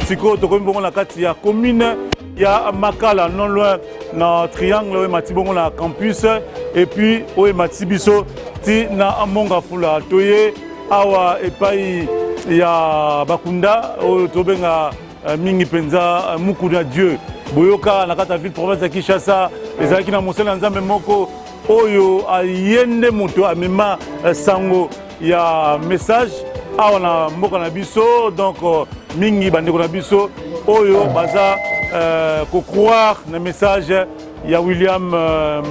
siko tokomi bongo na kati ya commune ya Makala non loin na triangle oyo mati bongo na campus et puis oyo mati biso ti na Monga Fula toye awa epai ya bakunda oyo tobenga mingi penza Mukuna Dieu boyoka na kata ville province ya Kinshasa ezalaki na mosala nzambe moko oyo ayende moto amema sango ya message awa na mboka na biso donc mingi bandeko na biso oyo baza ko croire na message ya William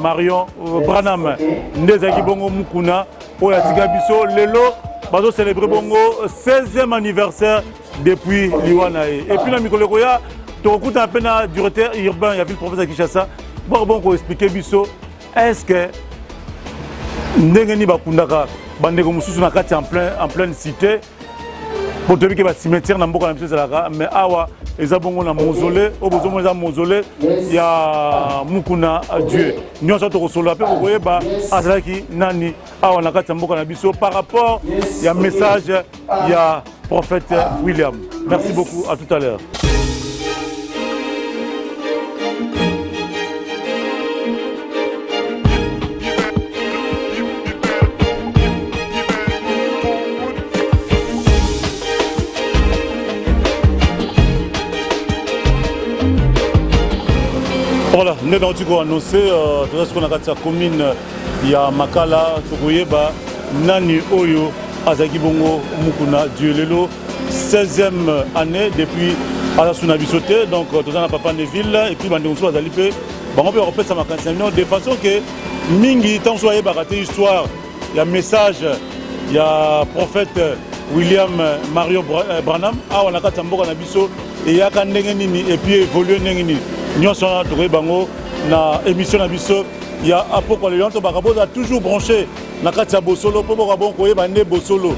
Marion Branham ndezaki bongo Mukuna oyo atika biso lelo bazo célébrer bongo 16e anniversaire depuis liwana et puis na mikolo koya tokuta un peu na directeur urbain ya ville province ya Kinshasa bon ko expliquer biso est-ce que ndenge ni bakundaka bandeko mususu na kati en pleine cité pour te dire que ba cimetière na mboka na biso zalaka mais awa eza bongo na mausolée au bozomo eza mausolée ya Mukuna Dieu nyonso to kosolo pe koyeba azalaki nani awa na kati ya mboka na biso par rapport ya message ya prophète William. Merci beaucoup, à tout à l'heure. Voilà, nous avons annoncé tout ce qu'on a fait commune ya Makala tokoyeba nani oyo azaki bongo Mukuna Dieu lelo 16e année depuis Asasuna Bisoté donc tous en papa de ville et puis bande musu azali pe bango pe repère ça makanisa de façon que mingi tant soyez baraté histoire il y a message il y a prophète William Marion Branham a on a kata mboka na biso et ya ka ndenge nini et puis évoluer ndenge nini nyonso na tokoye bango na émission na biso il y a apoko le yanto bakaboza toujours branché na kati ya bosolo po bokabon koyeba nde bosolo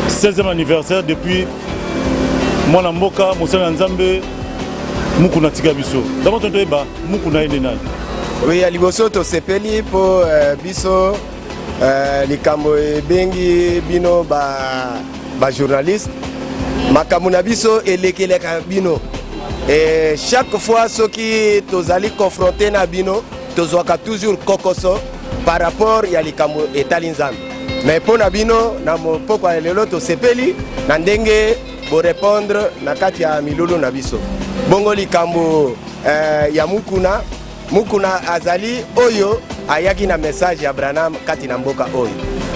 16e anniversaire depuis mwana mboka mosala nzambe Mukuna tika biso d'abord toyeba Mukuna ene nani oui à liboso to sepeli po biso likambo bengi bino ba journaliste makambo na biso elekeleka bino et chaque fois ceux qui tozali confronté na bino tozwaka toujours kokoso par rapport ya likambo etali nzambe mais pona bino na mopoko ya lelo tosepeli na ndenge bo répondre na kati ya milulu na biso bongo likambo ya Mukuna azali oyo ayaki na message ya Branham kati na mboka oyo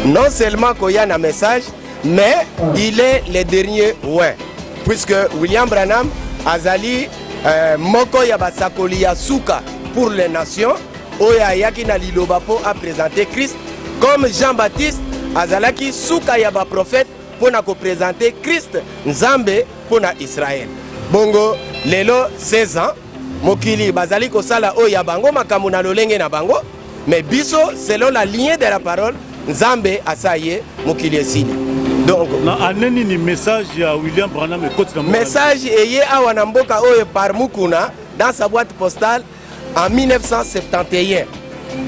non seulement koya na message mais il est le dernier ouais puisque William Branham azali moko ya basakoli ya suka pour les nations oyo ayaki na liloba po a présenter Christ comme Jean-Baptiste azalaki suka ya ba prophète pour na ko présenter Christ Nzambe pour na Israël bongo lelo 16 ans mokili bazali ko sala oyo ya bango makambo na lolenge na bango mais biso selon la lignée de la parole Nzambe asaye mokili esili donc na aneni ni message ya William Branham ekoti na message eye awa na mboka oyo par Mukuna dans sa boîte postale en 1971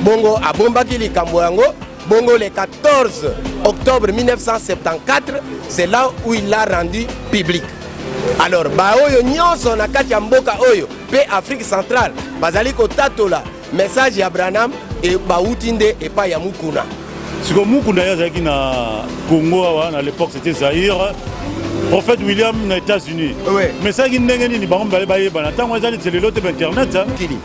bongo abombaki likambo yango bongo le 14 octobre 1974 c'est là où il l'a rendu public alors ba oyo nyonso na kati ya mboka oyo pe Afrique centrale bazali kotatola message ya Branham et bauti nde epai ya Mukuna siko Mukuna yazaki na Congo à l'époque c'était Zaïre prophète William na États-Unis ouais. mais ça qui ndenge ni bango bale baye bana tango ezali telelo te internet kili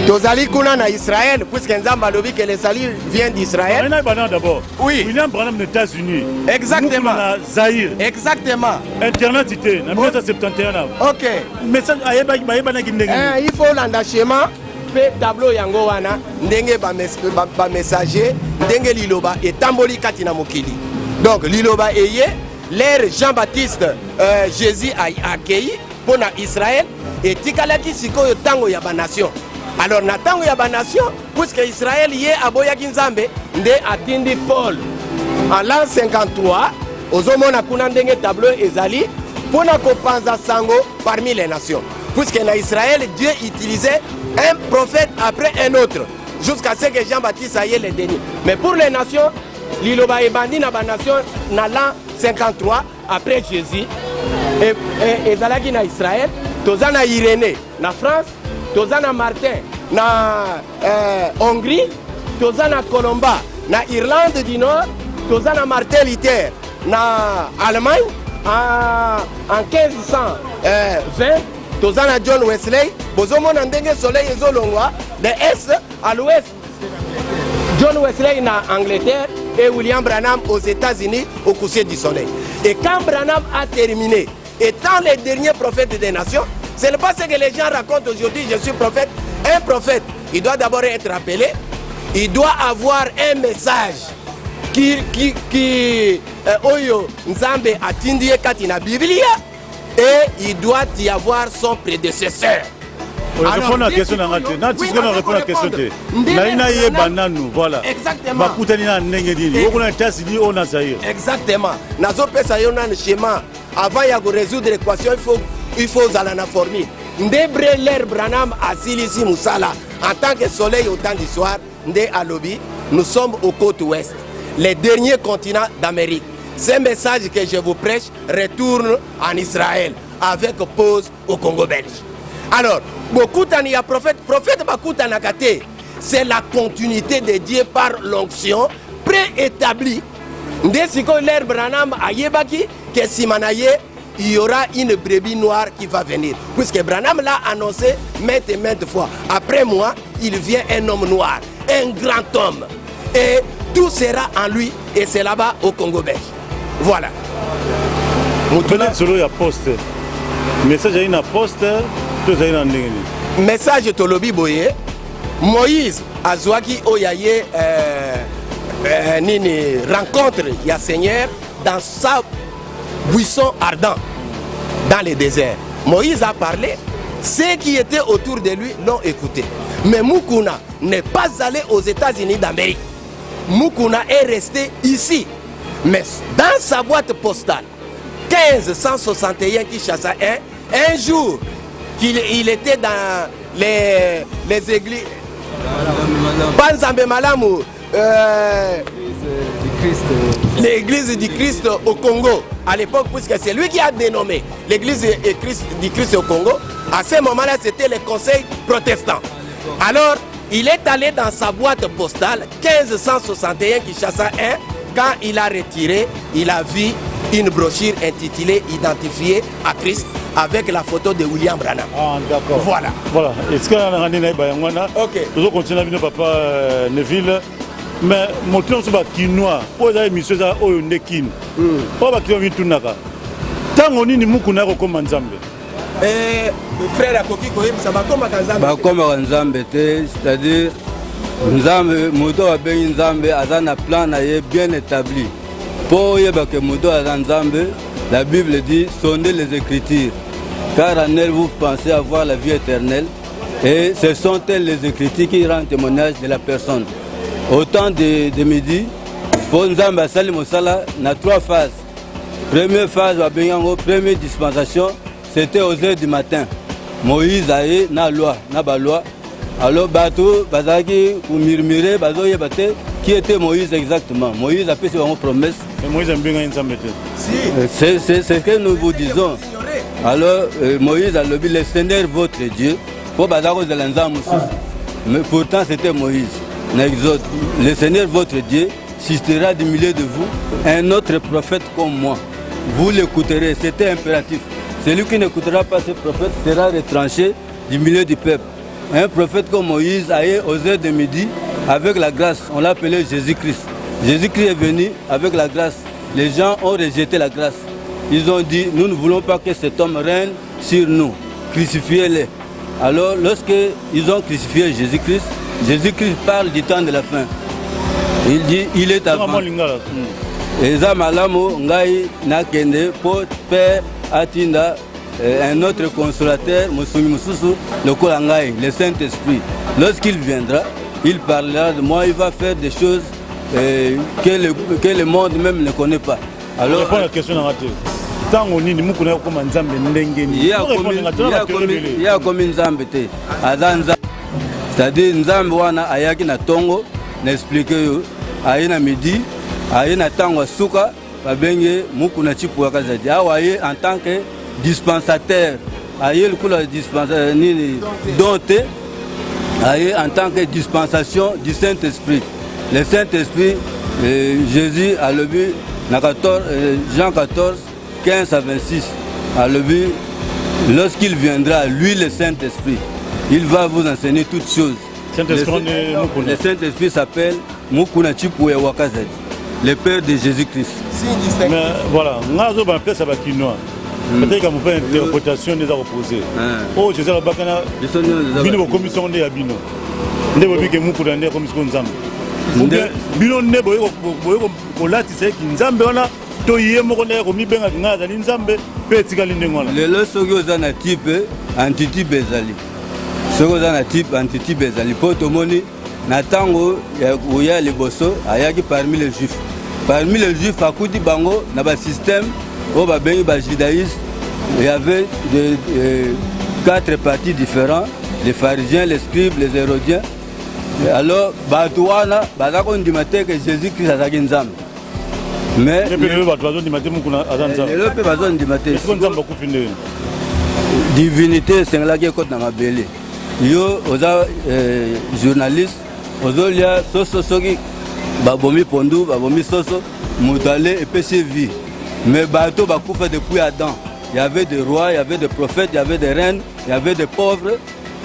tozali kuna na Israël puisque Nzambe alobi que le salut vient d'Israël mais na bana d'abord oui William Branham aux États-Unis exactement na Zaïre exactement internet était en 1971 OK message ayeba baye bana ki ndenge il faut landa schéma pe tableau yango wana ndenge ba messager ndenge liloba etamboli kati na mokili donc liloba eye l'ère Jean-Baptiste Jésus a accueilli pour na Israël et tikalaki sikoyo tango ya ba nation alors na tango ya ba nation puisque Israël ye aboyaki Nzambe nde atindi Paul en l'an 53 ozomona kuna ndenge tableau ezali pour na kopanza sango parmi les nations puisque na Israël Dieu utilisait un prophète après un autre jusqu'à ce que Jean-Baptiste aille le dernier mais pour les nations liloba ebandi na ba nation na l'an 53 après Jésus ezalaki na Israël, toza na Irénée na France, toza na Martin na Hongrie, toza na Colomba na Irlande du Nord, toza na Martin Luther na Allemagne en 1520, toza na John Wesley. Bozomona ndenge soleil ezolongwa de est à l'ouest. John Wesley na Angleterre et William Branham aux États-Unis au coucher du soleil. Et quand Branham a terminé, étant les derniers prophètes des nations, ce n'est pas ce que les gens racontent aujourd'hui, je suis prophète. Un prophète, il doit d'abord être appelé, il doit avoir un message qui Oyo Nzambe atindie katina Biblia, et il doit y avoir son prédécesseur. Répondre à la question, répondre à la question. Voilà. Exactement. Exactement. Nazo pesa yona schéma. Avant de résoudre l'équation, il faut la formule. Ndebre l'air Branham à Silisi Moussala. En tant que soleil au temps du soir, Ndé à Lobby, nous sommes au côte ouest, les derniers continents d'Amérique. Ce message que je vous prêche retourne en Israël avec pause au Congo belge. Alors, il y a prophète Bakuta Nakate, c'est la continuité de Dieu par l'onction préétablie. Dès que l'air Branham a yebaki, que Simanaye, il y aura une brebis noire qui va venir. Puisque Branham l'a annoncé maintes et maintes fois. Après moi, il vient un homme noir, un grand homme. Et tout sera en lui, et c'est là-bas au Congo belge. Voilà. Maintenant, il y a poste. Message à une poste. Message Tolobi Boye, Moïse Azouaki Oyaye Nini rencontre ya Seigneur dans sa buisson ardent dans le désert. Moïse a parlé, ceux qui étaient autour de lui l'ont écouté. Mais Mukuna n'est pas allé aux États-Unis d'Amérique. Mukuna est resté ici. Mais dans sa boîte postale 1561 Kinshasa 1, un jour il était dans les églises Banzambe Malamu, l'église du Christ au Congo à l'époque, puisque c'est lui qui a dénommé l'église du Christ au Congo. À ce moment-là, c'était le conseil protestant. Alors, il est allé dans sa boîte postale 1561 Kinshasa 1. Quand il a retiré, il a vu une brochure intitulée Identifié à Christ avec la photo de William Branham. Ah, d'accord. Voilà. Voilà. Est-ce qu'il y a un ok. Nous continuons avec papa Neville. Mais mon temps sur Kinois, pour les émissions au Nekin. Pour les qui ont tout naka. Tant on y nous connaît comme Nzambe. Frère Akoki Koyem, ça va comme Nzambe. Bah comme Nzambe, c'est-à-dire Nzambe, Moto Aben Nzambe, Azana plan bien établi. Pour que Moto Azan Nzambe, la Bible dit sondez les Écritures, car en elles vous pensez avoir la vie éternelle, et ce sont elles les Écritures qui rendent témoignage de la personne. Au temps de midi, pour Nzambe Asali Mosala, il y a 3 phases. Première phase, première dispensation, c'était aux heures du matin. Moïse a eu la loi. Alors, Bato, Bazaki, ou murmurer, Bazo Yabate, qui était Moïse exactement. Moïse a fait ses promesses. Et Moïse aime bien Nzambe. C'est ce que nous vous disons. Alors, Moïse a dit, le Seigneur votre Dieu, pour Bazako de l'Anzam. Mais pourtant, c'était Moïse. Exode, le Seigneur votre Dieu suscitera du milieu de vous un autre prophète comme moi. Vous l'écouterez, c'était impératif. Celui qui n'écoutera pas ce prophète sera retranché du milieu du peuple. Un prophète comme Moïse a eu aux heures de midi avec la grâce, on l'appelait Jésus-Christ. Jésus-Christ est venu avec la grâce. Les gens ont rejeté la grâce. Ils ont dit, nous ne voulons pas que cet homme règne sur nous. Crucifiez-le. Alors, lorsqu'ils ont crucifié Jésus-Christ, Jésus-Christ parle du temps de la fin. Il dit, il est avant. Et Zamalamo, Ngai, Nakende, pour Père Atinda, un autre consolateur, Moussumi Moussoussou, le Kolangai, le Saint-Esprit. Lorsqu'il viendra, il parlera de moi, il va faire des choses que le monde même ne connaît pas. Alors, réponds à la question raté. Tant on est, nous connaissons comment Nzambe ndengeni. Il y a comme Nzambe te. Azanza. C'est-à-dire Nzambe wana ayaki na tongo, n'explique yo, ayina midi, ayina tango suka, babenge mukuna chipu wakazadi. Awaye en tant que dispensateur aye le dispensateur ni doté aye en tant que dispensation du Saint-Esprit. Le Saint-Esprit, Jésus a le but, Jean 14, 15 à 26, a le but, lorsqu'il viendra, lui le Saint-Esprit, il va vous enseigner toutes choses. Le Saint-Esprit s'appelle Mukuna Chipoué Wakazadi, le Père de Jésus-Christ. Mais voilà, nous avons une place à Bakinois. Peut-être qu'on peut une interprétation des opposés. Oh, je sais la Bakana, Bino commission de Abino. Ne veut plus que Mukuna ne commission Nzambe. Bino ne veut pas que Nzambe on a toyé mon connaît comme Benga Nzambe Nzambe petit galindengona. Le lorsque vous en a type antiti bezali. Ce que vous en a type antiti bezali. Pour tout monde, Natango il y a les bosso, ayaki parmi les juifs. Parmi les juifs, à côté bango, dans le système, au judaïsme, il y avait 4 partis différents, les pharisiens, les scribes, les hérodiens. Alors, Batouana, on dit que Jésus-Christ a été Nzambe. Mais divinité, c'est là qui est dans ma belle. Yo, aux journalistes, aux liens, sosogi, babomi pondu, babomi soso, moutale et PCV. Mais bateau bakoufa depuis Adam. Il y avait des rois, il y avait des prophètes, il y avait des reines, il y avait des pauvres.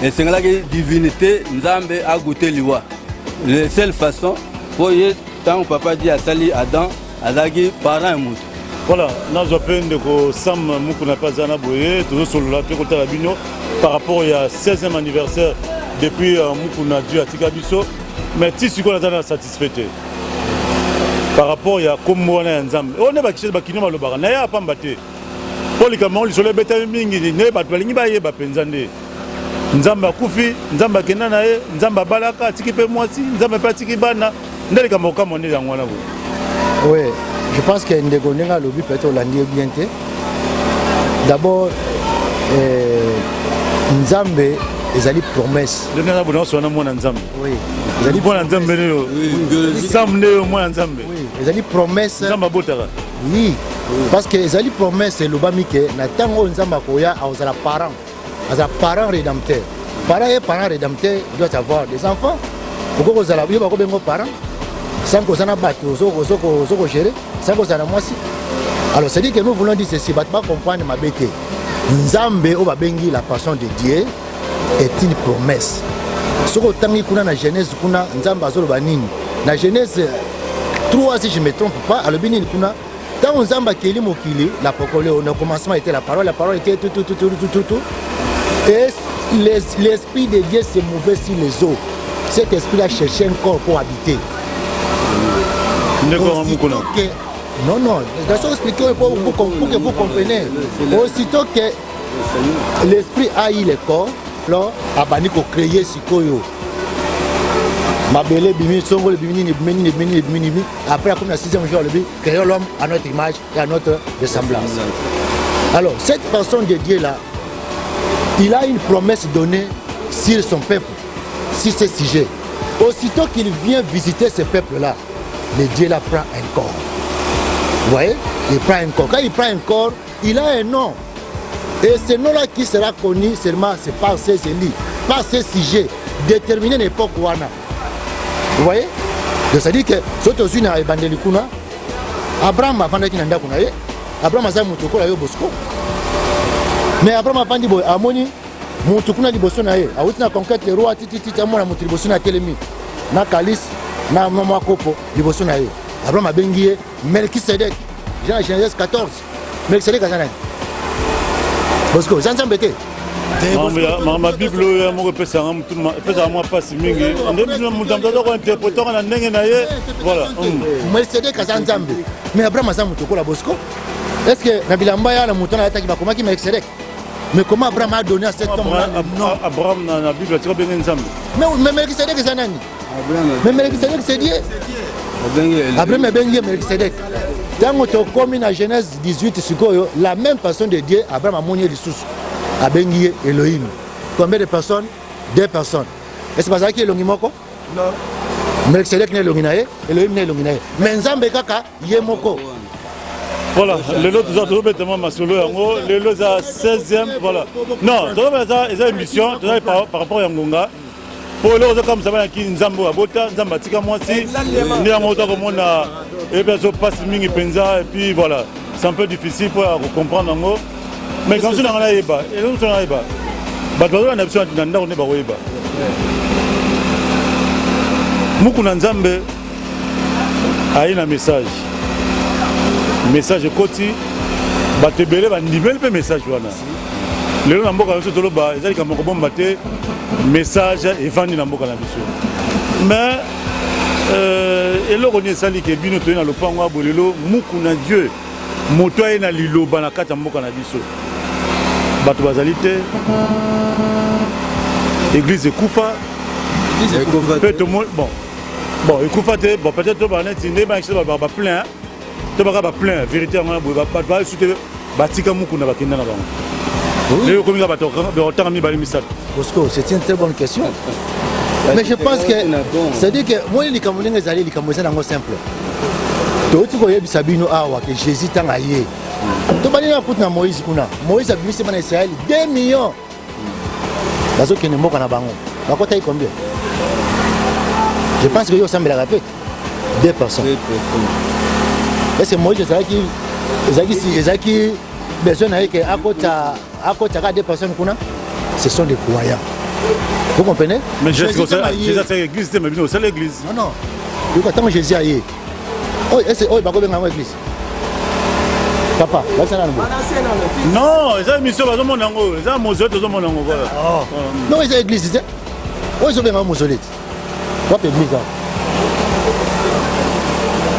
Et c'est là que la divinité, Nzambe a goûté l'Iwa. La seule façon, pour y tant que papa dit à Sali Adam, Azagi parent et mout. Voilà, nous avons que Sam Mukuna Pazana Boye, toujours sur la Bino, par rapport au 16e anniversaire depuis Mukuna Dieu à Tikabiso. Mais si tu es satisfait par rapport à comment on est ensemble, on est bâti bakino malobara, na ya pambate. Pour les camons, les soleils bêta mingi, ne bat balingi ba ye ba penzande. Nzamba kufi, nzamba kenana ye, nzamba balaka, tiki pe mwasi, nzamba pa tiki bana, ndele kamo kamo ne yango na bo. Oui, je pense que Ndegonenga lobi peut-être Hollandi bien té. D'abord, Nzambe ezali promesse. Le nana bona so na mona Nzambe. Oui. Ezali bona Nzambe ne Sam ne mona Nzambe. Oui, ezali promesse. Nzamba botara. Oui. Parce que ezali promesse lobami ke na tango Nzamba koya azala parent. Azala parent rédempteur. Parent rédempteur doit avoir des enfants. Pourquoi ozala biba ko bengo parent? Sans que ça n'a pas soko gérer, sans que ça n'a moisi. Alors c'est dire que nous voulons dire ceci, pas comprendre ma bête. Nzambe o babengi la passion de Dieu est une promesse. Ce que tangi kuna na Genèse kuna Nzamba azolo banini. Na Genèse 3 si je me trompe pas, alors binini kuna tant Nzamba keli mokili, la pokole au commencement était la parole était tout. Et l'esprit de Dieu se mouvait sur les eaux. Cet esprit a cherché un corps pour habiter. Non, je vais expliquer pour que vous compreniez. Aussitôt que l'esprit a eu le corps, là, Abani a créé Sikoyo. Mabele bimi, Songol bimi, après, comme la 6e jour, créer l'homme à notre image et à notre ressemblance. Alors, cette personne de Dieu-là, il a une promesse donnée sur son peuple, sur ce sujet. Aussitôt qu'il vient visiter ce peuple-là, le Dieu là prend un corps. Vous voyez? Il prend un corps. Quand il prend un corps, il a un nom. Et ce nom-là qui sera connu seulement, c'est par ces élites, par ces sujets, déterminés à l'époque où on a. Vous voyez? Donc ça dit que, surtout si on a évangélisé, Abraham a vendu un d'accord. Abraham a dit que il Bosco. Mais Abraham a vendu à Moni, Moutoukuna di Bosco na ye. A outina conquête le roi titi amona mutu Bosco na telemi. Na Kalis. Na mama kopo liboso na ye Abraham abengi ye Melkisedek Jean Genèse 14 Melkisedek azana parce que Nzambe te ma Bible ya mo pesa moi pas mingi ndembi mo Nzambe to ko interpréter na ndenge na ye voilà Melkisedek azana Nzambe mais Abraham azana mutu ko la Bosco est-ce que na bilamba ya na mutu na ataki ba komaki Melkisedek mais comment Abraham a donné à cet homme-là non Abraham na Bible tu bien Nzambe mais Melkisedek azana ni mais Melkisedek c'est Dieu. Abraham bengi Melkisedek. Tant que comme dans Genèse 18 sikoyo, la même personne de Dieu, Abraham a monié les sous. A bengi Elohim. Combien de personnes? 2 personnes. Est-ce pas ça qui est Elohimoko? Non. Melkisedek n'est Elohim, Elohim n'est Elohim. Mais Nzambe kaka yemoko. Voilà, les autres, nous avons bêtement masolo, les autres, à 16e, voilà. Non, nous avons une émission, par rapport à Ngonga. Pour les autres, comme ça, qui Nzambo Abota, Nzamba Tika Mwasi, nous avons et bien, ça passe Mingi Penza, et puis voilà. C'est un peu difficile pour comprendre. Mais quand on a Eba, et nous on a Eba, on a besoin d'un on est Eba. Mukuna Nzambe a un message. Message côté, batebele ba niveau pe message wana. Lelo na mboka yoso toloba ezali ka moko bomba te message evandi na mboka na biso. Mais eloko ni esali ke bino to na lopango abolelo muku na Dieu moto na liloba na kata mboka na biso. Bato bazali te église ekufa peut tout monde bon ekufa te bon peut-être ba net inde ba plein tu vas plein vérité on a pas sauter batika mukuna bakenda na bango leo komi ba autant mi bali misal Bosco c'est une très bonne question mais je pense que c'est dire que moi les Camerounais ezali les Camerounais nango simple to tu ko yebisa bino awa que Jésus tanga ye to bali na kutu na Moïse kuna Moïse a bimisi bana Israël 2 millions bazo kene mboka na bango bakota combien je pense que yo semble la répète 2 personnes. Et c'est moi, qui besoin à côté 2 personnes, ce sont des croyants. Vous comprenez? Mais Jésus c'est l'église, c'est l'église. Non, non. Quand Jésus a eu. Oh, c'est l'église. Papa, là c'est là. Non, c'est une mission, c'est un mausolée, c'est un mausolée. Non, c'est l'église. Où est-ce que c'est un mausolée? Quoi est l'église?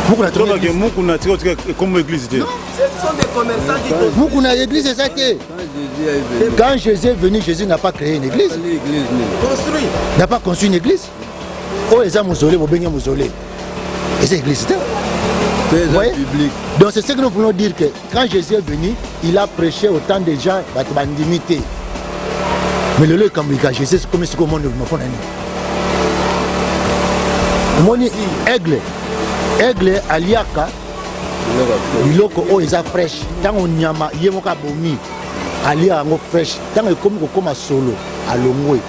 Mukuna comme église. Non, ce sont des commerçants qui construisent. Mukuna église c'est ça que quand Jésus est venu, Jésus n'a pas créé une église. Construit. N'a pas construit une église. Oh, ils ont mausolée, ils ont mausolée. Et c'est l'église. Public. Donc c'est ce que nous voulons dire que quand Jésus est venu, il a prêché autant de gens qui limité. Mais le lieu comme Jésus, c'est comme si le monde ne connaît pas. Aigle aliaka biloko o eza fresh tango nyama yemoka bomi alia ngo fresh tango ekomi kokoma solo alongwe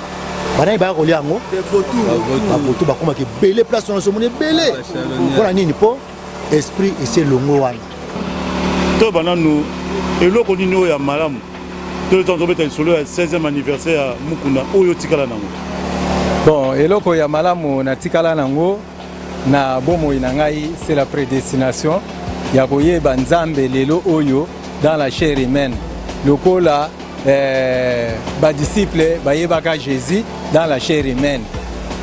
bana ba kolia ngo photo bakoma ke belé place on se mone belé pour nini po esprit ese longo wana to bananu eloko nini o ya malamu to temps beta solo ya 16e anniversaire ya Mukuna oyo tikala nango bon eloko ya malamu na tikala nango na bomo inangai c'est la prédestination ya koyeba Nzambe lelo oyo dans la chair humaine lokola ba disciple bayebaka Jésus dans la chair humaine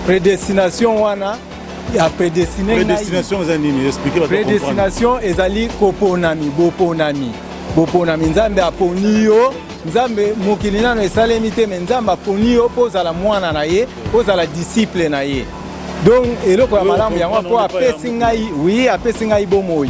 prédestination wana ya prédestination za nini expliquer ba prédestination ezali koponami boponami Nzambe aponi yo Nzambe mokili nano esalemi te mais Nzambe aponi yo poza la mwana na ye poza la disciple na ye. Donc, et le malamu yango po apesi ngai, oui, apesi ngai bomoi.